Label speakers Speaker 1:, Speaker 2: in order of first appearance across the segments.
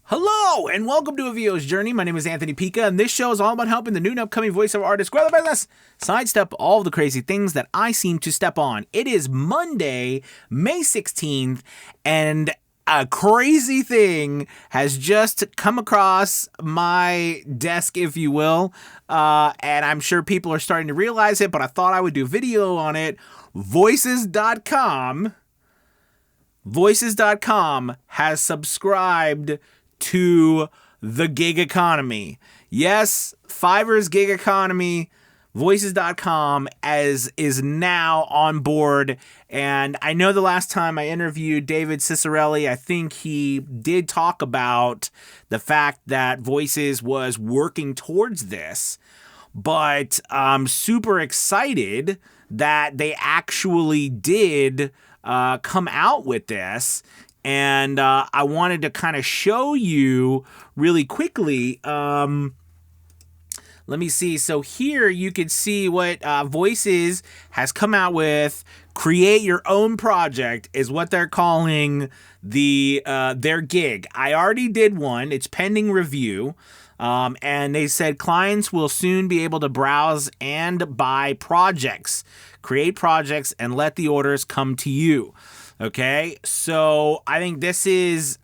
Speaker 1: Hello and welcome to A VO's Journey. My name is Anthony Pica, and this show is all about helping the new and upcoming voiceover artists grow their business, sidestep all the crazy things that I seem to step on. It is Monday, May 16th, and a crazy thing has just come across my desk, if you will, and I'm sure people are starting to realize it, but I thought I would do a video on it. Voices.com has subscribed to the gig economy. Yes, Fiverr's gig economy, Voices.com is now on board. And I know the last time I interviewed David Cicerelli, I think he did talk about the fact that Voices was working towards this. But I'm super excited that they actually did come out with this. And I wanted to kind of show you really quickly. Let me see. So here you can see what Voices has come out with. Create your own project is what they're calling their gig. I already did one. It's pending review. And they said clients will soon be able to browse and buy projects, create projects, and let the orders come to you. Okay, so I think this is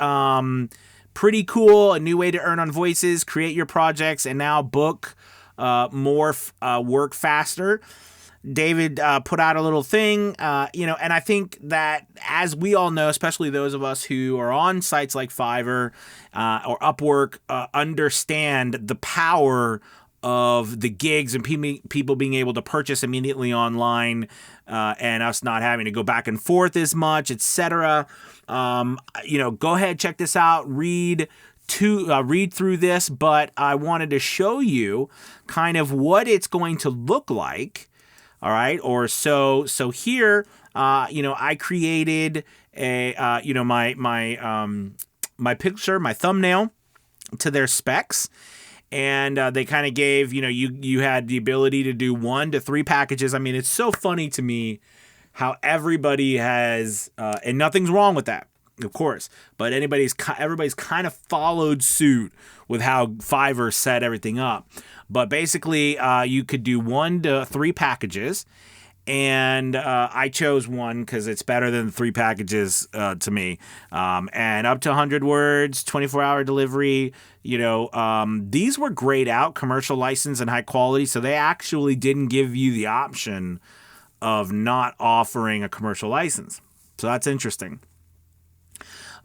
Speaker 1: pretty cool. A new way to earn on Voices, create your projects, and now book more work faster. David put out a little thing, and I think that, as we all know, especially those of us who are on sites like Fiverr or Upwork, understand the power of the gigs and people being able to purchase immediately online, and us not having to go back and forth as much, etc. Go ahead, check this out, read through this, but I wanted to show you kind of what it's going to look like. All right, or so here, I created a my picture, my thumbnail to their specs. And they kind of gave, you had the ability to do 1 to 3 packages. I mean, it's so funny to me how everybody has, and nothing's wrong with that, of course, but everybody's kind of followed suit with how Fiverr set everything up. But basically, you could do 1 to 3 packages. And I chose 1 because it's better than 3 packages to me. And up to 100 words, 24-hour delivery. These were grayed out, commercial license and high quality. So they actually didn't give you the option of not offering a commercial license. So that's interesting.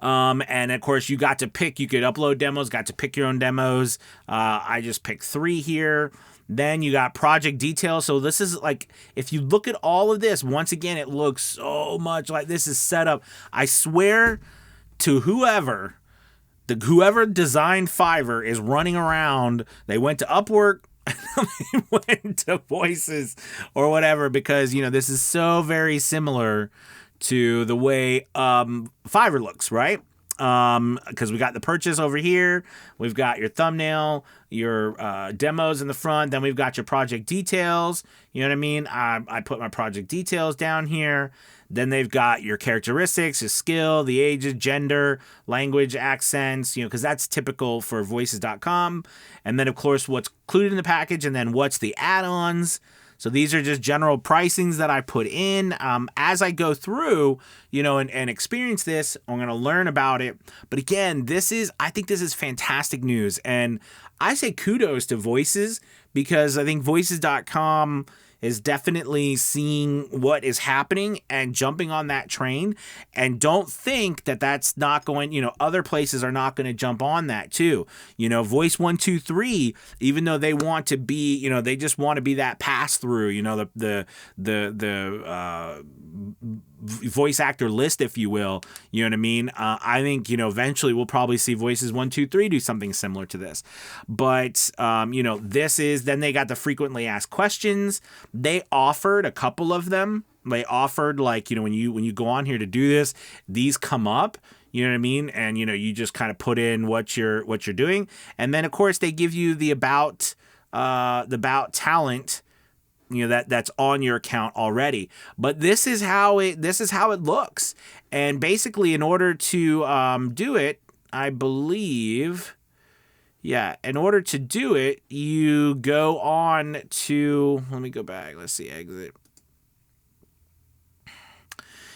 Speaker 1: And of course, you got to pick. You could upload demos. Got to pick your own demos. I just picked 3 here. Then you got project details. So this is like, if you look at all of this, once again, it looks so much like this is set up. I swear to whoever designed Fiverr is running around. They went to Upwork, they went to Voices or whatever, because, this is so very similar to the way Fiverr looks, right? Because we got the purchase over here, we've got your thumbnail, your demos in the front, then we've got your project details. You know what I mean? I put my project details down here. Then they've got your characteristics, your skill, the ages, gender, language, accents, because that's typical for Voices.com. And then, of course, what's included in the package, and then what's the add-ons. So these are just general pricings that I put in. As I go through, and experience this, I'm going to learn about it. But again, I think this is fantastic news. And I say kudos to Voices, because I think Voices.com is definitely seeing what is happening and jumping on that train. And don't think that that's not going, other places are not going to jump on that too. Voice 123, even though they want to be, they just want to be that pass through, the voice actor list, if you will. You know what I mean? I think, eventually we'll probably see Voices 123 do something similar to this. But, then they got the frequently asked questions. They offered a couple of them. They offered, when you go on here to do this, these come up. You know what I mean? And, you just kind of put in what you're doing. And then, of course, they give you the about talent, that's on your account already. But this is how it looks. And basically, in order to do it, I believe, yeah, in order to do it, you go on to, let me go back. Let's see, exit.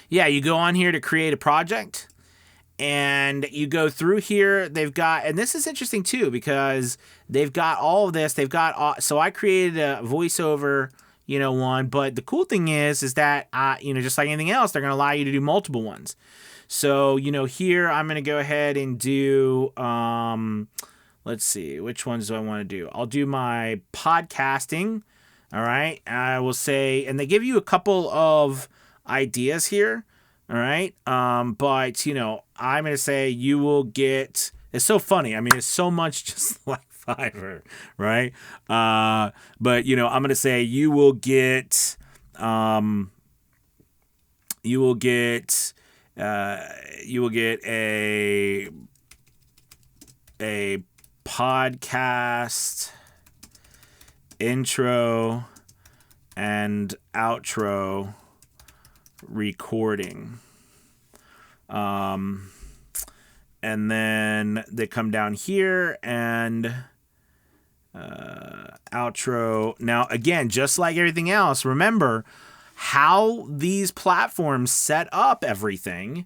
Speaker 1: Yeah, you go on here to create a project, and you go through here. They've got, and this is interesting too, because they've got all of this. They've got, so I created a voiceover, one, but the cool thing is that, just like anything else, they're going to allow you to do multiple ones. So, here I'm going to go ahead and do, let's see, which ones do I want to do? I'll do my podcasting. All right. I will say, and they give you a couple of ideas here. All right. But, I'm going to say you will get, it's so funny. I mean, it's so much just like Fiverr, right? But, I'm going to say you will get a podcast intro and outro recording. And then they come down here and outro. Now, again, just like everything else, remember how these platforms set up everything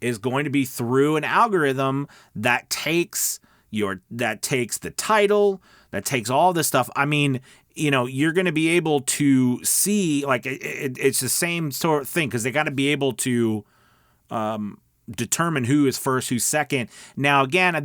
Speaker 1: is going to be through an algorithm that takes the title, that takes all this stuff. I mean, you're going to be able to see, like, it's the same sort of thing, because they got to be able to determine who is first, who's second. Now, again,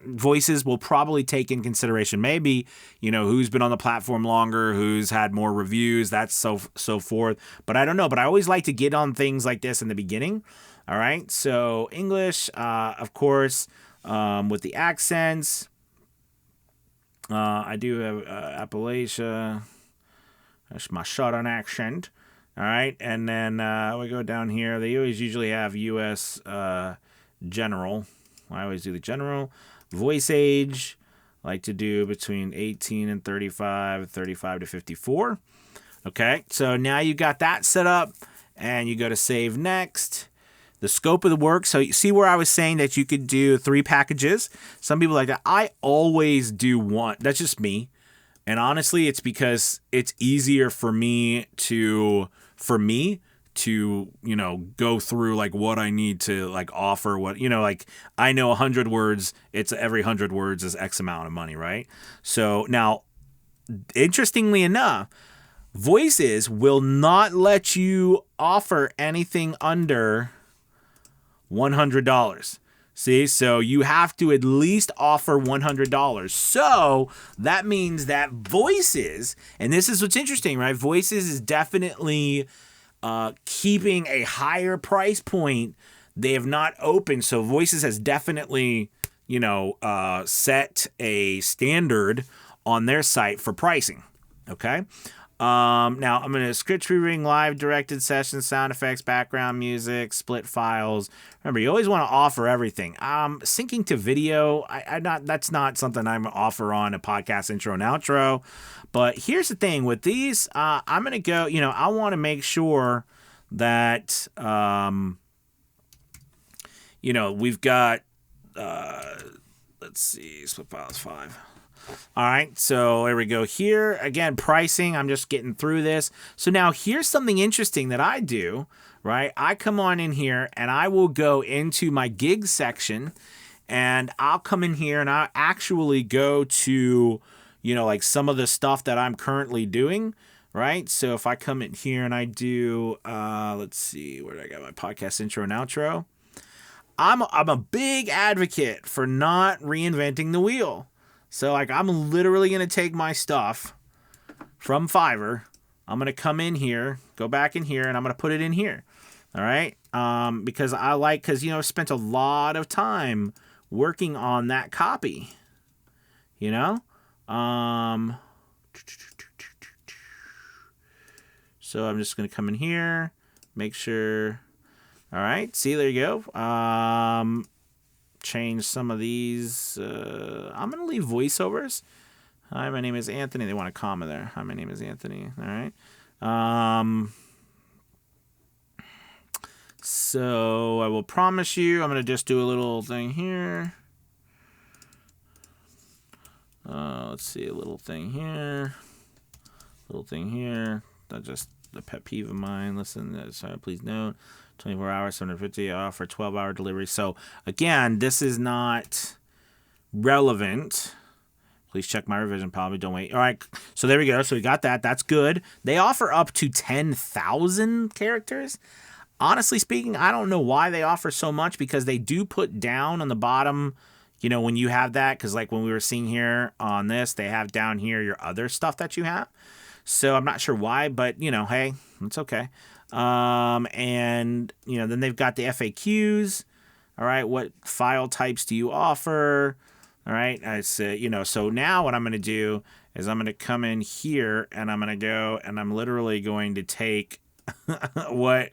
Speaker 1: voices will probably take in consideration maybe, who's been on the platform longer, who's had more reviews, that's so forth. But I don't know. But I always like to get on things like this in the beginning. All right. So English, of course, with the accents. I do have Appalachia. That's my Southern accent. All right. And then we go down here. They usually have U.S. General. I always do the general. Voice age. I like to do between 18 and 35, 35 to 54. Okay. So now you got that set up, and you go to save next. The scope of the work. So you see where I was saying that you could do 3 packages. Some people like that. I always do one. That's just me. And honestly, it's because it's easier for me to go through like what I need to like offer, what, like I know 100 words, it's every 100 words is X amount of money, right? So now, interestingly enough, Voices will not let you offer anything under $100. See, so you have to at least offer $100. So that means that Voices, and this is what's interesting, right? Voices is definitely keeping a higher price point. They have not opened, so Voices has definitely, set a standard on their site for pricing. Okay. Now I'm going to script reading, live directed sessions, sound effects, background music, split files. Remember, you always want to offer everything. Syncing to video, that's not something I'm going to offer on a podcast intro and outro. But here's the thing with these, I'm going to go, I want to make sure that, we've got, let's see, split files 5. All right, so there we go. Here, again, pricing, I'm just getting through this. So now here's something interesting that I do, right? I come on in here and I will go into my gig section, and I'll come in here and I'll actually go to, like some of the stuff that I'm currently doing, right? So if I come in here and I do, let's see, where did I got my podcast intro and outro? I'm a big advocate for not reinventing the wheel. So, like, I'm literally going to take my stuff from Fiverr. I'm going to come in here, go back in here, and I'm going to put it in here. All right? Because I've spent a lot of time working on that copy. So I'm just going to come in here, make sure. All right. See, there you go. Change some of these. I'm going to leave voiceovers. Hi, my name is Anthony. They want a comma there. Hi, my name is Anthony. All right. So I will promise you, I'm going to just do a little thing here. Let's see, a little thing here. Little thing here. That's just a pet peeve of mine. Listen, sorry, please note, 24 hours, 750 offer, 12-hour delivery. So again, this is not relevant. Please check my revision policy. Don't wait. All right. So there we go. So we got that. That's good. They offer up to 10,000 characters. Honestly speaking, I don't know why they offer so much, because they do put down on the bottom, you know, when you have that, because like when we were seeing here on this, they have down here your other stuff that you have. So I'm not sure why, but, you know, hey, it's okay. And, you know, then they've got the FAQs. All right. What file types do you offer? All right. I say, you know, so now what I'm going to do is I'm going to come in here and I'm going to go and I'm literally going to take what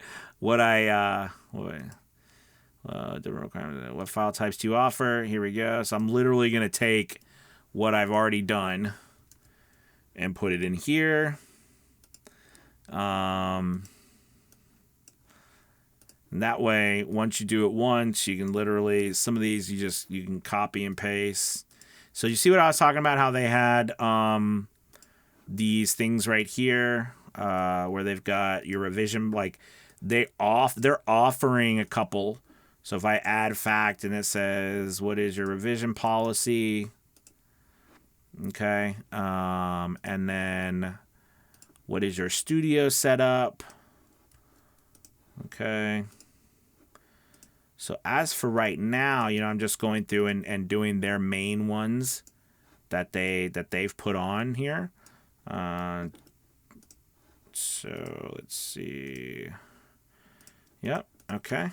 Speaker 1: file types do you offer? Here we go. So I'm literally going to take what I've already done and put it in here. And that way, once you do it once, you can literally, some of these you can copy and paste. So you see what I was talking about, how they had these things right here where they've got your revision, like they're offering a couple. So if I add fact and it says, what is your revision policy? Okay. And then what is your studio setup? Okay. So as for right now, you know, I'm just going through and doing their main ones that they've put on here. So let's see. Yep. Okay.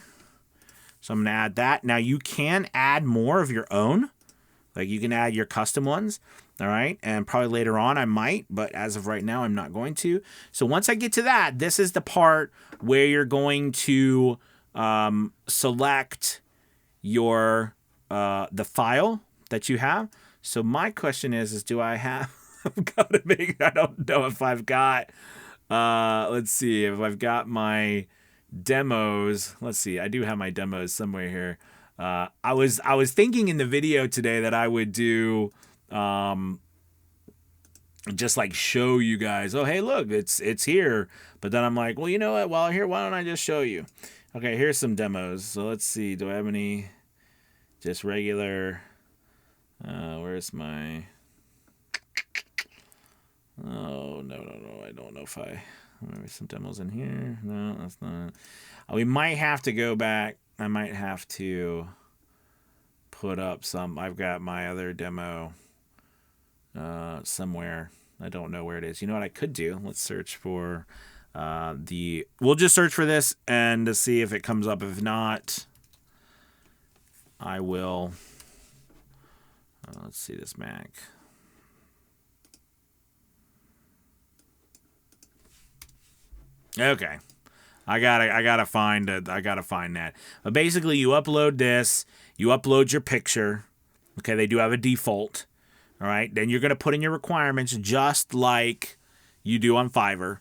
Speaker 1: So I'm going to add that. Now you can add more of your own. Like you can add your custom ones. All right. And probably later on I might, but as of right now, I'm not going to. So once I get to that, this is the part where you're going to select your the file that you have. So my question is do I have, I've got to make, I don't know if I've got, let's see if I've got my demos. Let's see. I do have my demos somewhere here. I was thinking in the video today that I would do, just like show you guys, oh, hey, look, it's here. But then I'm like, well, you know what? While here, why don't I just show you? Okay, here's some demos. So let's see. Do I have any just regular, where's my, oh, no. I don't know if maybe some demos in here. No, that's not. We might have to go back. I might have to put up some. I've got my other demo somewhere. I don't know where it is. You know what I could do? Let's search for we'll just search for this and to see if it comes up. If not, I will. Let's see this Mac. Okay. I gotta find that. But basically you upload this, you upload your picture. Okay, they do have a default. All right. Then you're gonna put in your requirements just like you do on Fiverr.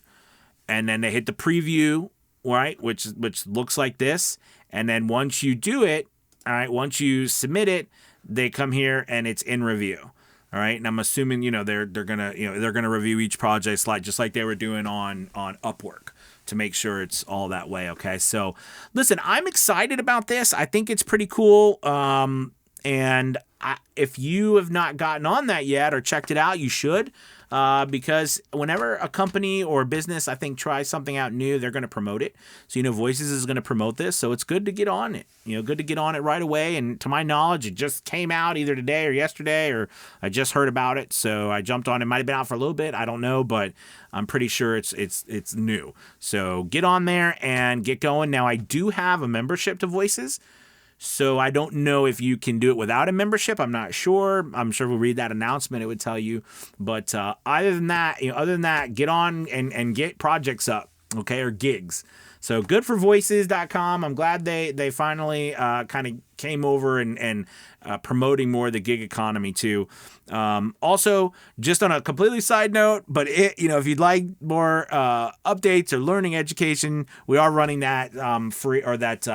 Speaker 1: And then they hit the preview, right, which looks like this. And then once you do it, all right, once you submit it, they come here and it's in review. All right. And I'm assuming, you know, they're gonna review each project just like they were doing on Upwork, to make sure it's all that way. Okay. So listen, I'm excited about this. I think it's pretty cool. And if you have not gotten on that yet or checked it out, you should. Because whenever a company or business, I think, tries something out new, they're going to promote it. So, you know, Voices is going to promote this. So it's good to get on it, good to get on it right away. And to my knowledge, it just came out either today or yesterday, or I just heard about it. So I jumped on. It might have been out for a little bit. I don't know, but I'm pretty sure it's new. So get on there and get going. Now, I do have a membership to Voices. So I don't know if you can do it without a membership. I'm not sure. I'm sure we'll read that announcement. It would tell you. But other than that, get on and get projects up, okay, or gigs. So good for voices.com. I'm glad they finally kind of came over and promoting more of the gig economy too. Also, just on a completely side note, but if you'd like more updates or learning education, we are running that free or that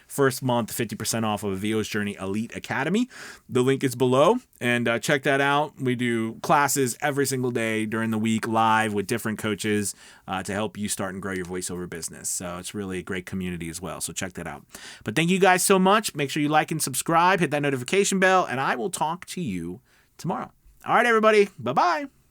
Speaker 1: first month 50% off of VO's Journey Elite Academy. The link is below, and check that out. We do classes every single day during the week live with different coaches to help you start and grow your voiceover business. So it's really a great community as well. So check that out. But thank you guys so much. Make sure you like and subscribe, hit that notification bell, and I will talk to you tomorrow. All right, everybody. Bye-bye.